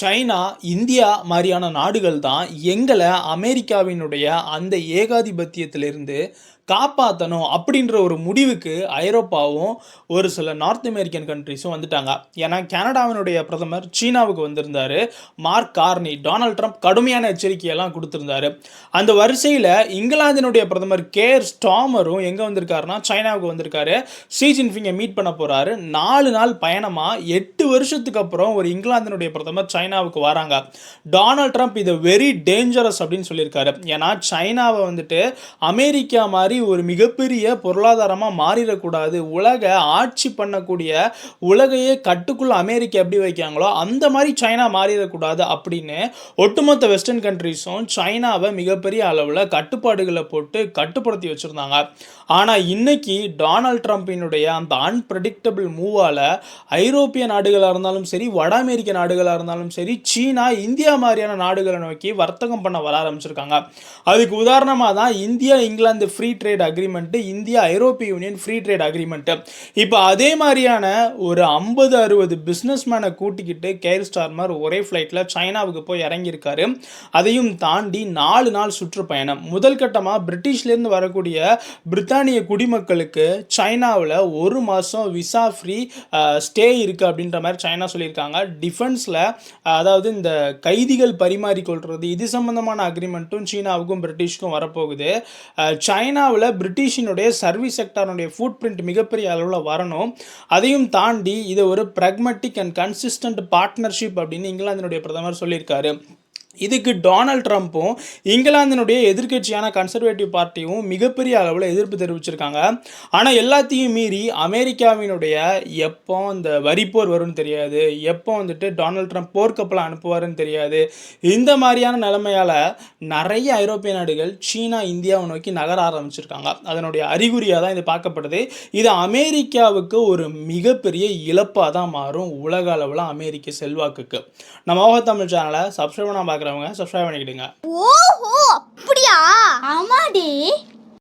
China, India மாதிரியான நாடுகள் தான் எங்களை அமெரிக்காவினுடைய அந்த ஏகாதிபத்தியத்திலிருந்து காப்பாற்றணும் அப்படின்ற ஒரு முடிவுக்கு ஐரோப்பாவும் ஒரு சில நார்த் அமெரிக்கன் கண்ட்ரிஸும் வந்துட்டாங்க. ஏன்னா கனடாவினுடைய பிரதமர் சீனாவுக்கு வந்திருந்தார். Mark Carney. டொனால்ட் ட்ரம்ப் கடுமையான எச்சரிக்கையெல்லாம் கொடுத்துருந்தாரு. அந்த வரிசையில் இங்கிலாந்தினுடைய பிரதமர் கேர் ஸ்டாமரும் எங்கே வந்திருக்காருன்னா சைனாவுக்கு வந்திருக்காரு. ஷி ஜின்பிங்கை மீட் பண்ண போகிறாரு. 4 நாள் பயணமாக 8 வருஷத்துக்கு அப்புறம் ஒரு இங்கிலாந்தினுடைய பிரதமர் சைனாவுக்கு வராங்க. டொனால்ட் ட்ரம்ப் இது வெரி டேஞ்சரஸ் அப்படின்னு சொல்லியிருக்காரு. ஏன்னா சைனாவை வந்துட்டு அமெரிக்கா மாதிரி ஒரு மிகப்பெரிய பொருளாதாரமாக மாறிடக்கூடாது. உலக ஆட்சி பண்ணக்கூடிய, உலகையே கட்டுக்குள்ள அமெரிக்கா எப்படி வைக்காங்களோ அந்த மாதிரி சைனா மாறிடக்கூடாது அப்படின்னு ஒட்டுமொத்த வெஸ்டர்ன் கண்ட்ரிஸும் சைனாவை மிகப்பெரிய அளவில் கட்டுப்பாடுகளை போட்டு கட்டுப்படுத்தி வச்சுருந்தாங்க. ஆனால் இன்னைக்கு டொனால்ட் ட்ரம்பினுடைய அந்த அன்பிரடிக்டபிள் மூவால் ஐரோப்பிய நாடுகளாக இருந்தாலும் சரி, வட அமெரிக்க நாடுகளாக இருந்தாலும் சரி, சீனா இந்தியா மாதிரியான நாடுகளை நோக்கி வர்த்தகம் பண்ண வர ஆரம்பிச்சிருக்காங்க. அதுக்கு உதாரணமாக தான் India England free trade agreement, India ஐரோப்பிய யூனியன் ஃப்ரீ ட்ரேட் அக்ரிமெண்ட்டு. இப்போ அதே மாதிரியான ஒரு 50-60 பிஸ்னஸ் மேனை கூட்டிக்கிட்டு கேர் ஸ்டார்மர் ஒரே ஃப்ளைட்டில் சைனாவுக்கு போய் இறங்கியிருக்காரு. அதையும் தாண்டி 4 நாள் சுற்றுப்பயணம். முதல் கட்டமாக பிரிட்டிஷ்லேருந்து வரக்கூடிய பிரித்தானிய குடிமக்களுக்கு சைனாவில் 1 மாதம் விசா ஃப்ரீ ஸ்டே இருக்குது அப்படின்ற மாதிரி சைனா சொல்லியிருக்காங்க. டிஃபென்ஸில் அதாவது இந்த கைதிகள் பரிமாறிக்கொள்வது இது சம்பந்தமான அக்ரிமெண்ட்டும் சீனாவுக்கும் பிரிட்டிஷ்க்கும் வரப்போகுது. சைனாவில் பிரிட்டிஷினுடைய சர்வீஸ் செக்டாருடைய ஃபுட் பிரிண்ட் மிகப்பெரிய அளவில் வரணும். அதையும் தாண்டி இது ஒரு பிராக்மெட்டிக் அண்ட் கன்சிஸ்டன்ட் பார்ட்னர்ஷிப் அப்படின்னு இங்கிலாந்தினுடைய பிரதமர் சொல்லியிருக்காரு. இதுக்கு டொனால்ட் ட்ரம்ப்பும் இங்கிலாந்தினுடைய எதிர்க்கட்சியான கன்சர்வேட்டிவ் பார்ட்டியும் மிகப்பெரிய அளவில் எதிர்ப்பு தெரிவிச்சிருக்காங்க. ஆனால் எல்லாத்தையும் மீறி அமெரிக்காவினுடைய எப்போ இந்த வரிப்போர் வரும்னு தெரியாது, எப்போ வந்துட்டு டொனால்ட் ட்ரம்ப் போர்க்கப்பலாம் அனுப்புவாருன்னு தெரியாது. இந்த மாதிரியான நிலைமையால் நிறைய ஐரோப்பிய நாடுகள் சீனா இந்தியாவை நோக்கி நகர ஆரம்பிச்சிருக்காங்க. அதனுடைய அறிகுறியாக தான் இது பார்க்கப்படுது. இது அமெரிக்காவுக்கு ஒரு மிகப்பெரிய இழப்பாக தான் மாறும் உலக அளவில் அமெரிக்க செல்வாக்குக்கு. நம்ம தமிழ் சேனலை சப்ஸ்கிரைப் பண்ண பார்க்குறவங்க சப்ஸ்கிரைப் பண்ணிக்கிடுங்க. ஓஹோ, அப்படியா? ஆமாடி.